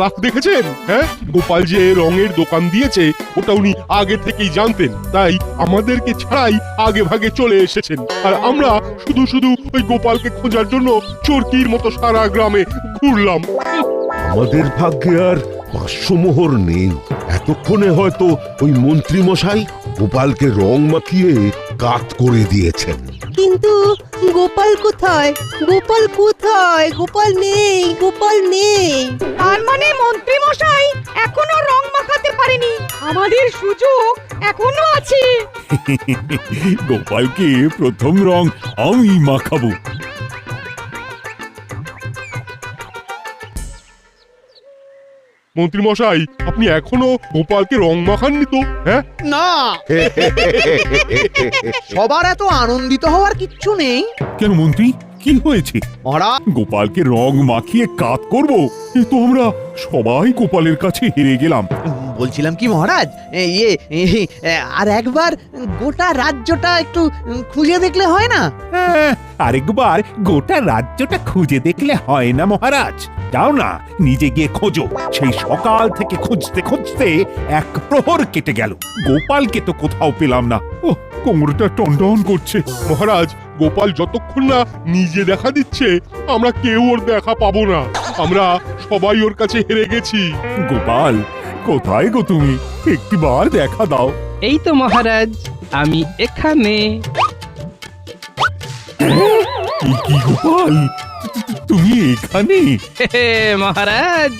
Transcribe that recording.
রাখ দেখেছেন? হ্যাঁ, গোপাল যে রঙের দোকান দিয়েছে ওটা উনি আগে থেকেই জানতেন, তাই আমাদেরকে ছাড়াই আগে ভাগে চলে এসেছেন। আর আমরা শুধু শুধু ওই গোপালকে খোঁজার জন্য চোরকির মতো সারা গ্রামে ঘুরলাম। আমাদের ভাগ্যে আর 500 মোহর নেই। এতক্ষণে হয়তো ওই মন্ত্রী মশাই গোপালকে রং মাখিয়ে কাত করে দিয়েছেন। কিন্তু গোপাল কোথায়? গোপাল কোথায়? গোপাল নেই, গোপাল নেই। তার মানে মন্ত্রী মশাই এখনো রং মাখাতে পারেনি। আমাদের সুযোগ এখনো আছে। গোপালকে প্রথম রং আমি মাখাবো। মন্ত্রী মশাই, আপনি এখনো গোপালকে রং মাখাননি তো? হ্যাঁ, না, সবার এত আনন্দিত হওয়ার কিচ্ছু নেই। কেন মন্ত্রী, কি হয়েছে? মহারাজ, গোপালকে রং মাখিয়ে কাত করব? এ তো আমরা সবাই গোপালের কাছে হেরে গেলাম। বলছিলাম কি মহারাজ, আর একবার গোটা রাজ্যটা একটু খুঁজে দেখলে হয় না? আরেকবার গোটা রাজ্যটা খুঁজে দেখলে হয় না মহারাজ? যাও না, নিজে গিয়ে খোঁজো। সেই সকাল থেকে খুঁজতে খুঁজতে এক প্রহর কেটে গেল, গোপালকে তো কোথাও পেলাম না। ও, কোমরটা টনটন করছে। মহারাজ, গোপাল যতক্ষণ না নিজে দেখা দিচ্ছে আমরা কেউ ওর দেখা পাবো না। আমরা সবাই ওর কাছে হেরে গেছি। গোপাল, কোথায় গো তুমি? একটিবার দেখা দাও। এই তো মহারাজ, আমি এখানে। কি গোপাল, তুমি এখানে? মহারাজ,